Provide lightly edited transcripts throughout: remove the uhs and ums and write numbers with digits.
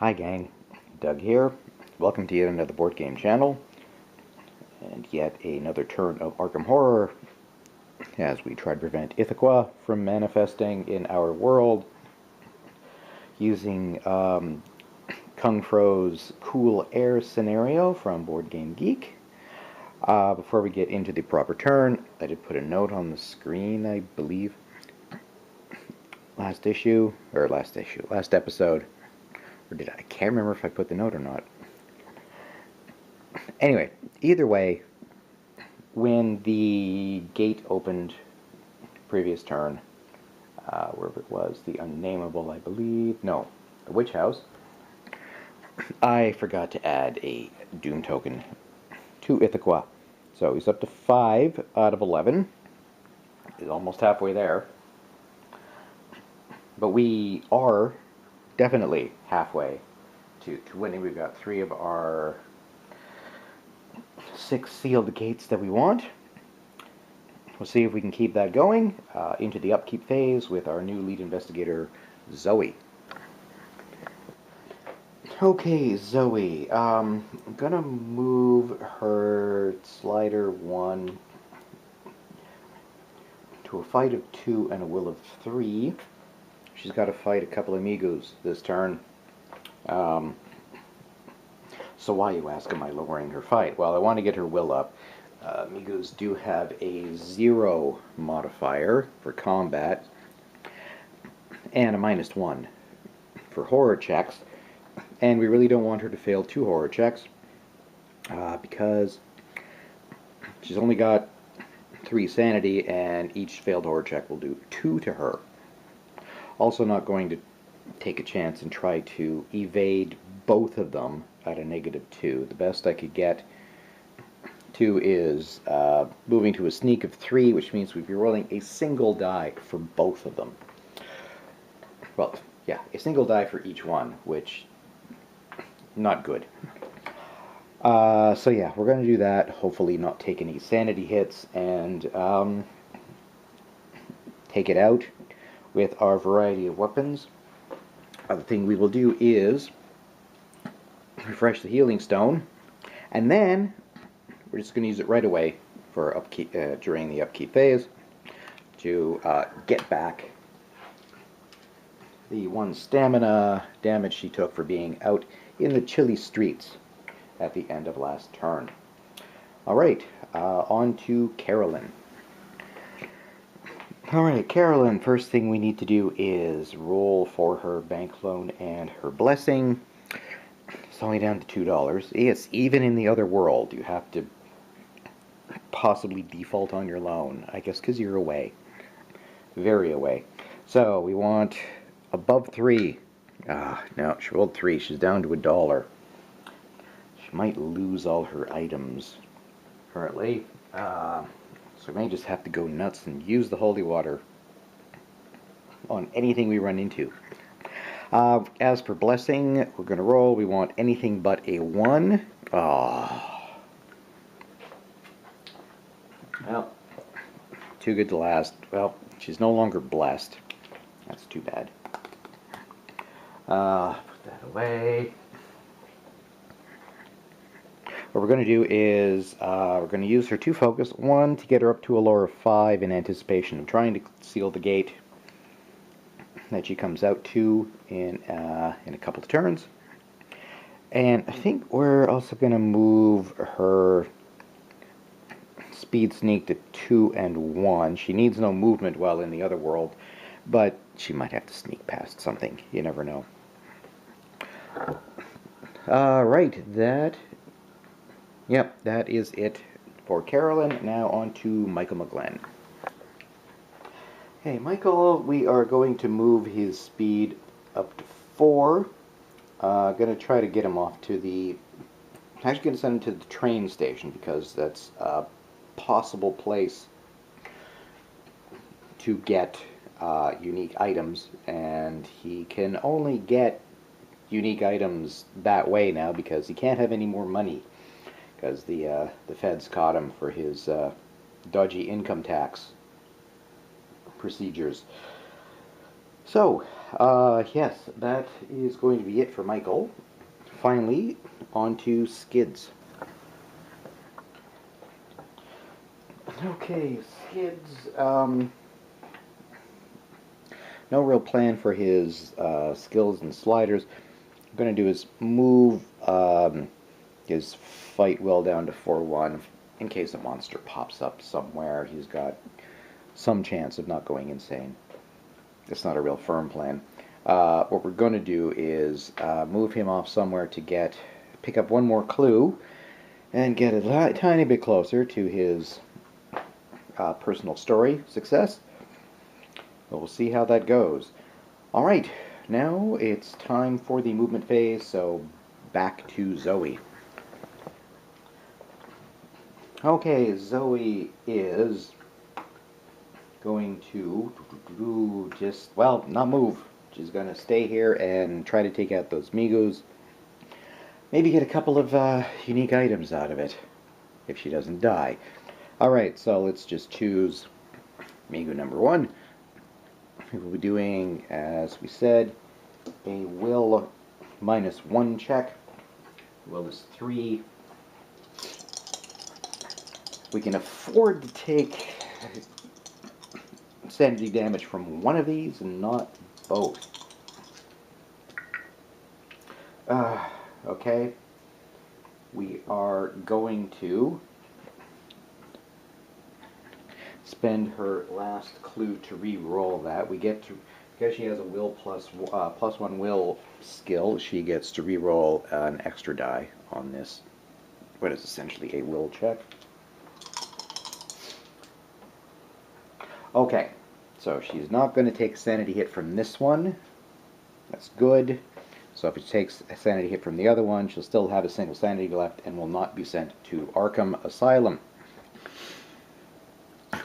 Hi gang, Doug here. Welcome to yet another board game channel, and yet another turn of Arkham Horror as we try to prevent Ithaca from manifesting in our world using Kung Fro's Cool Air scenario from Board Game Geek. Before we get into the proper turn, I did put a note on the screen, I believe. Last episode. Or did I? I can't remember if I put the note or not. Anyway, either way, when the gate opened previous turn, wherever it was, the Unnameable, I believe, no, the Witch House, I forgot to add a Doom token to Ithaca. So he's up to 5 out of 11. He's almost halfway there. But we are definitely halfway to winning. We've got 3 of our 6 sealed gates that we want. We'll see if we can keep that going into the upkeep phase with our new lead investigator, Zoe. Okay, Zoe. I'm gonna move her slider 1 to a fight of 2 and a will of 3. She's got to fight a couple of Migus this turn. So why, you ask, am I lowering her fight? Well, I want to get her will up. Migus do have a 0 modifier for combat and a -1 for horror checks, and we really don't want her to fail 2 horror checks because she's only got 3 sanity, and each failed horror check will do 2 to her. Also not going to take a chance and try to evade both of them at a -2. The best I could get to is moving to a sneak of 3, which means we'd be rolling a single die for both of them. Well, yeah, a single die for each one, which, not good. So yeah, we're going to do that, hopefully not take any sanity hits, and take it out with our variety of weapons. Other thing we will do is refresh the healing stone, and then we're just going to use it right away for upkeep during the upkeep phase to get back the 1 stamina damage she took for being out in the chilly streets at the end of last turn. Alright, on to Carolyn. Alright, Carolyn, first thing we need to do is roll for her bank loan and her blessing. It's only down to $2. Yes, even in the other world, you have to possibly default on your loan. I guess because you're away. Very away. So, we want above 3. No, she rolled 3. She's down to $1. She might lose all her items currently. So we may just have to go nuts and use the holy water on anything we run into. As for blessing, we're going to roll. We want anything but a 1. Well, too good to last. Well, she's no longer blessed. That's too bad. Put that away. What we're going to do is we're going to use her 2 focus. 1 to get her up to a lore of 5 in anticipation of trying to seal the gate that she comes out to in a couple of turns. And I think we're also going to move her speed sneak to 2 and 1. She needs no movement while in the other world, but she might have to sneak past something. You never know. Right, Yep, that is it for Carolyn. Now on to Michael McGlenn. Hey, Michael, we are going to move his speed up to 4. Going to try to get him off to the... Actually going to send him to the train station because that's a possible place to get unique items, and he can only get unique items that way now because he can't have any more money. Because the feds caught him for his dodgy income tax procedures. So, yes, that is going to be it for Michael. Finally, on to Skids. Okay, Skids, no real plan for his skills and sliders. What I'm going to do is move his fight will down to 4-1 in case a monster pops up somewhere. He's got some chance of not going insane. It's not a real firm plan. What we're going to do is move him off somewhere to pick up one more clue and get a tiny bit closer to his personal story success. But we'll see how that goes. Alright, now it's time for the movement phase, so back to Zoe. Okay, Zoe is going to just, well, not move. She's going to stay here and try to take out those Migos. Maybe get a couple of unique items out of it, if she doesn't die. Alright, so let's just choose Migo number 1. We'll be doing, as we said, a will -1 check. Will is 3. We can afford to take sanity damage from one of these and not both. Okay. We are going to spend her last clue to re-roll that. We get to, because she has a will +1 will skill, she gets to re-roll an extra die on this, what is essentially a will check. Okay, so she's not going to take a sanity hit from this one. That's good. So if she takes a sanity hit from the other one, she'll still have a single sanity left and will not be sent to Arkham Asylum.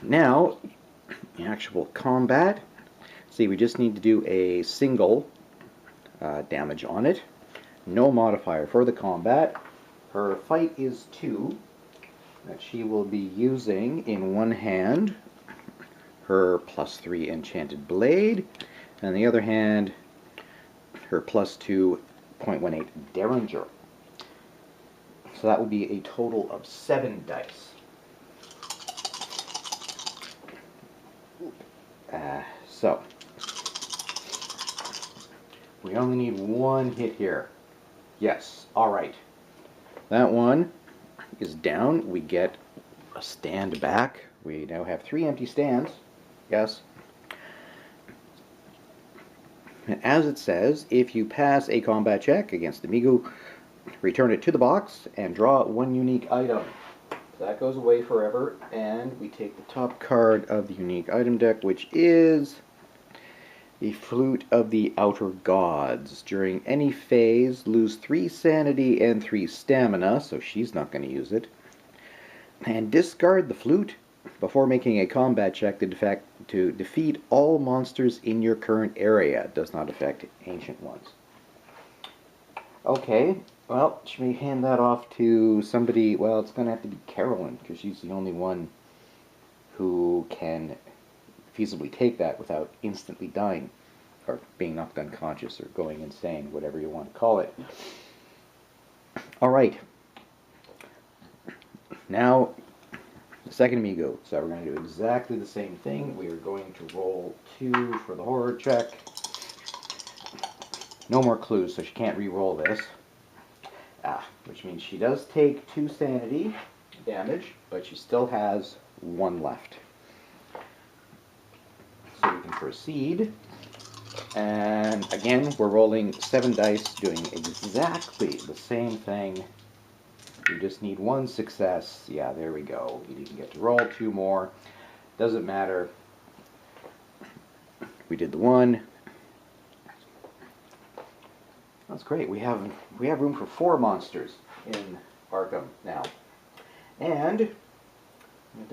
Now, in actual combat, see, we just need to do a single damage on it. No modifier for the combat. Her fight is 2, that she will be using in one hand her +3 enchanted blade, and the other hand her +2 0.18 derringer. So that would be a total of 7 dice. So we only need 1 hit here. Yes, alright. That one is down. We get a stand back. We now have 3 empty stands. Yes. And as it says, if you pass a combat check against the Migu, return it to the box and draw 1 unique item. That goes away forever, and we take the top card of the unique item deck, which is the Flute of the Outer Gods. During any phase, lose 3 sanity and 3 stamina, so she's not going to use it. And discard the flute before making a combat check to defeat all monsters in your current area. It does not affect ancient ones. Okay, well, she may hand that off to somebody. Well, it's going to have to be Carolyn, because she's the only one who can feasibly take that without instantly dying, or being knocked unconscious, or going insane, whatever you want to call it. Alright. Now, the second amigo. So we're going to do exactly the same thing. We are going to roll 2 for the horror check. No more clues, so she can't re-roll this. Which means she does take 2 sanity damage, but she still has 1 left. So we can proceed. And again, we're rolling 7 dice, doing exactly the same thing. We just need 1 success. Yeah, there we go. You didn't get to roll 2 more. Doesn't matter. We did the 1. That's great. We have room for 4 monsters in Arkham now. And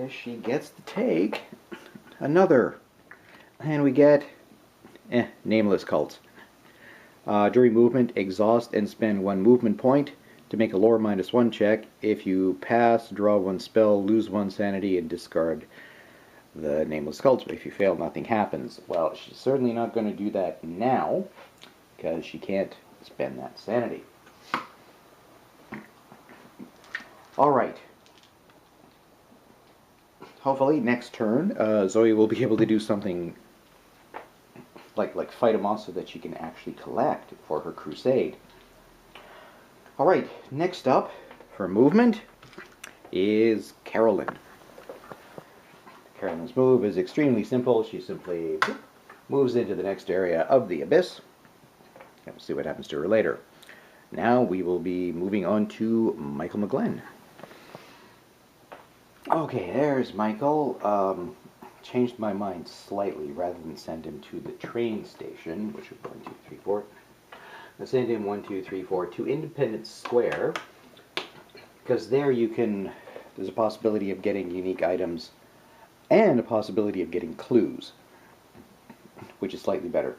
she gets to take another. And we get nameless cults. During movement, exhaust and spend 1 movement point to make a lore -1 check. If you pass, draw 1 spell, lose 1 sanity, and discard the Nameless Cults. If you fail, nothing happens. Well, she's certainly not going to do that now, because she can't spend that sanity. Alright. Hopefully, next turn, Zoe will be able to do something like fight a monster that she can actually collect for her crusade. Alright, next up, for movement, is Carolyn. Carolyn's move is extremely simple. She simply moves into the next area of the abyss. And we'll see what happens to her later. Now we will be moving on to Michael McGlenn. Okay, there's Michael. Changed my mind slightly. Rather than send him to the train station, which is 1, 2, 3, 4, I send him 1, 2, 3, 4 to Independence Square, because there you can. There's a possibility of getting unique items and a possibility of getting clues, which is slightly better,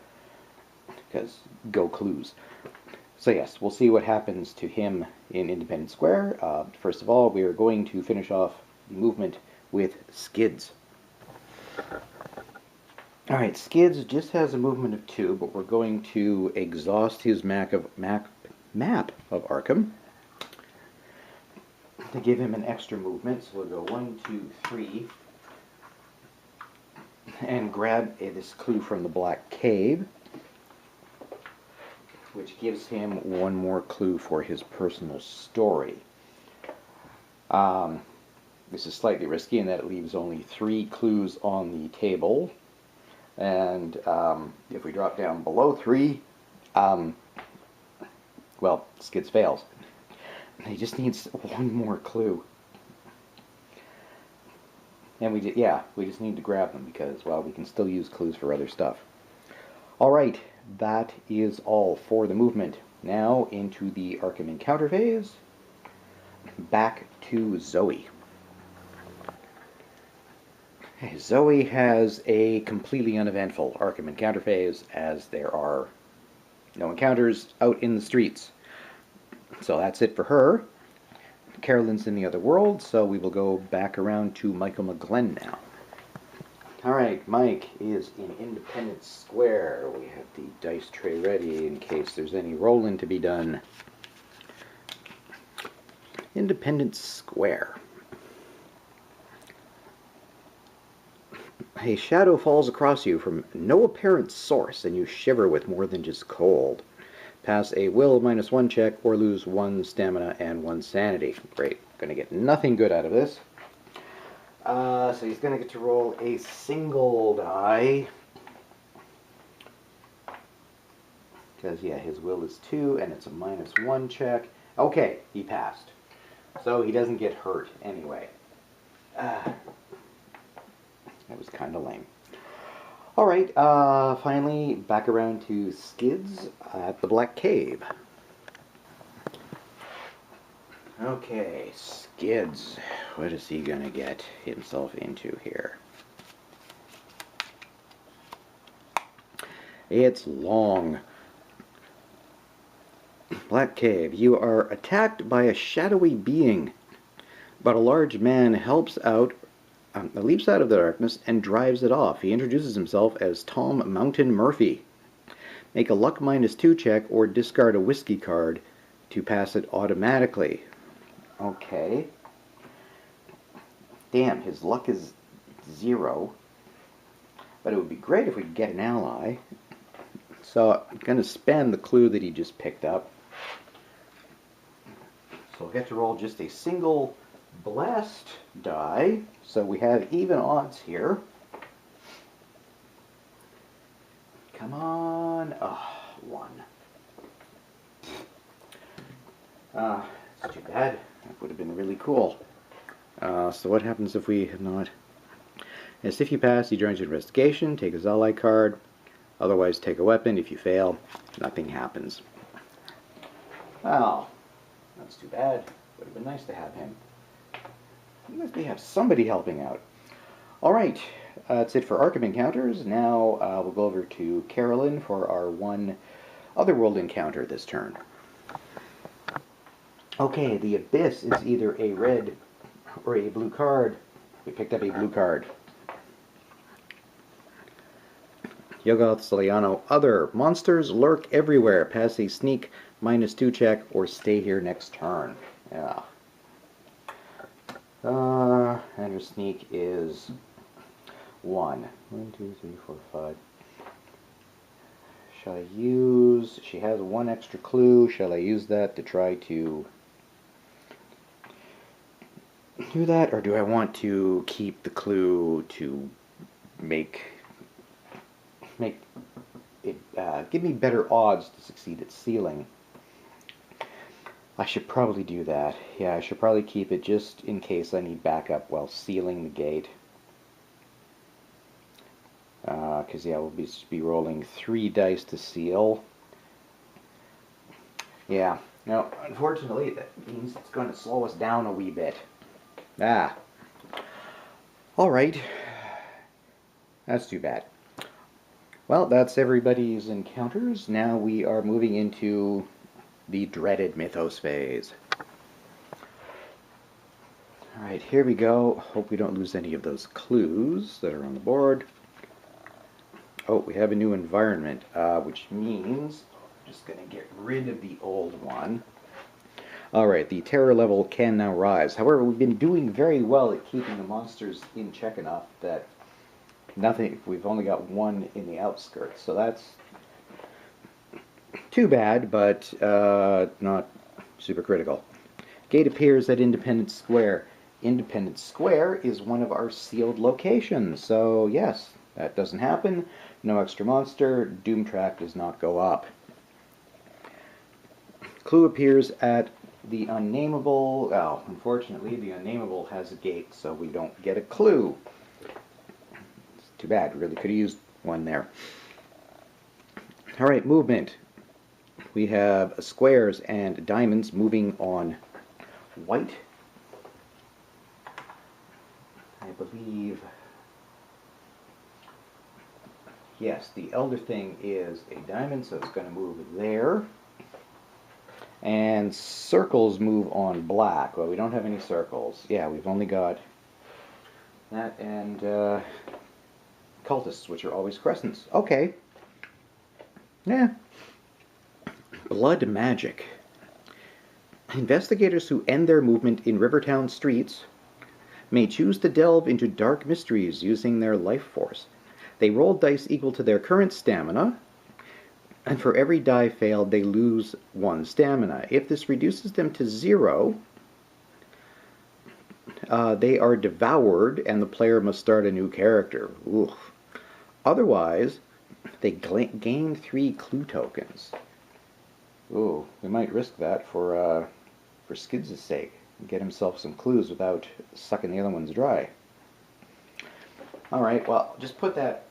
because go clues. So yes, we'll see what happens to him in Independence Square. First of all, we are going to finish off the movement with Skids. Alright, Skids just has a movement of 2, but we're going to exhaust his map of Arkham to give him an extra movement. So we'll go 1, 2, 3, and grab this clue from the Black Cave, which gives him 1 more clue for his personal story. This is slightly risky in that it leaves only 3 clues on the table. And if we drop down below 3, well, Skids fails. He just needs 1 more clue. And we just need to grab them because, well, we can still use clues for other stuff. Alright, that is all for the movement. Now into the Arkham encounter phase. Back to Zoe. Zoe has a completely uneventful Arkham encounter phase, as there are no encounters out in the streets. So that's it for her. Carolyn's in the other world, so we will go back around to Michael McGlenn now. Alright, Mike is in Independence Square. We have the dice tray ready in case there's any rolling to be done. Independence Square. A shadow falls across you from no apparent source, and you shiver with more than just cold. Pass a will -1 check or lose 1 stamina and 1 sanity. Great. Gonna get nothing good out of this. So he's gonna get to roll a single die. Because, yeah, his will is 2, and it's a -1 check. Okay, he passed. So he doesn't get hurt anyway. That was kind of lame. Alright, finally back around to Skids at the Black Cave. Okay, Skids. What is he gonna get himself into here? It's long. Black Cave. You are attacked by a shadowy being, but a large man leaps out of the darkness and drives it off. He introduces himself as Tom Mountain Murphy. Make a luck -2 check or discard a whiskey card to pass it automatically. Okay. Damn, his luck is 0. But it would be great if we could get an ally. So I'm going to spend the clue that he just picked up. So we'll get to roll just a single blessed die. So we have even odds here. Come on. Oh, 1. It's too bad. That would have been really cool. So what happens if we have not? Yes, if you pass, he joins your investigation. Take his ally card. Otherwise, take a weapon. If you fail, nothing happens. Well, that's too bad. Would have been nice to have him. Unless we have somebody helping out. Alright, that's it for Arkham encounters. Now we'll go over to Carolyn for our 1 Otherworld encounter this turn. Okay, the Abyss is either a red or a blue card. We picked up a blue card. Yoggoth Soliano. Other monsters lurk everywhere. Pass a sneak -2 check or stay here next turn. Yeah. And her sneak is 1. 1, 2, 3, 4, 5. Shall I use... She has 1 extra clue. Shall I use that to try to do that? Or do I want to keep the clue to make it give me better odds to succeed at sealing? I should probably do that. Yeah, I should probably keep it just in case I need backup while sealing the gate. Because, yeah, we'll be rolling 3 dice to seal. Yeah. Now, unfortunately, that means it's going to slow us down a wee bit. Ah. Alright. That's too bad. Well, that's everybody's encounters. Now we are moving into the dreaded Mythos phase. Alright, here we go. Hope we don't lose any of those clues that are on the board. Oh, we have a new environment, which means I'm just going to get rid of the old one. Alright, the terror level can now rise. However, we've been doing very well at keeping the monsters in check enough that we've only got 1 in the outskirts, so that's too bad, but not super critical. Gate appears at Independence Square. Independence Square is one of our sealed locations, so yes, that doesn't happen. No extra monster. Doom track does not go up. Clue appears at the Unnameable. Oh, unfortunately, the Unnameable has a gate, so we don't get a clue. It's too bad. We really could have used 1 there. Alright, movement. We have squares and diamonds moving on white. I believe... Yes, the Elder Thing is a diamond, so it's going to move there. And circles move on black. Well, we don't have any circles. Yeah, we've only got that and cultists, which are always crescents. Okay. Yeah. Blood magic. Investigators who end their movement in Rivertown streets may choose to delve into dark mysteries using their life force. They roll dice equal to their current stamina, and for every die failed, they lose 1 stamina. If this reduces them to 0, they are devoured, and the player must start a new character. Oof. Otherwise, they gain 3 clue tokens. Ooh, we might risk that for Skids' sake. Get himself some clues without sucking the other ones dry. Alright, well, just put that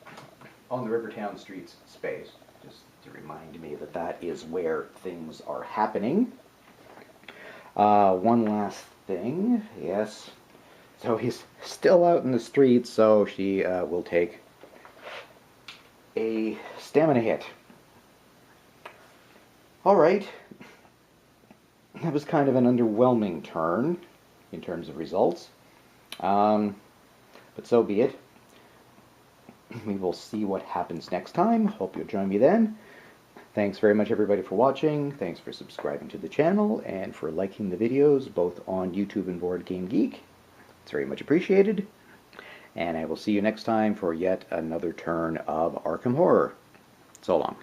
on the Rivertown Streets space, just to remind me that that is where things are happening. One last thing, yes. So he's still out in the streets, so she will take a stamina hit. Alright. That was kind of an underwhelming turn in terms of results. But so be it. We will see what happens next time. Hope you'll join me then. Thanks very much everybody for watching. Thanks for subscribing to the channel and for liking the videos both on YouTube and Board Game Geek. It's very much appreciated. And I will see you next time for yet another turn of Arkham Horror. So long.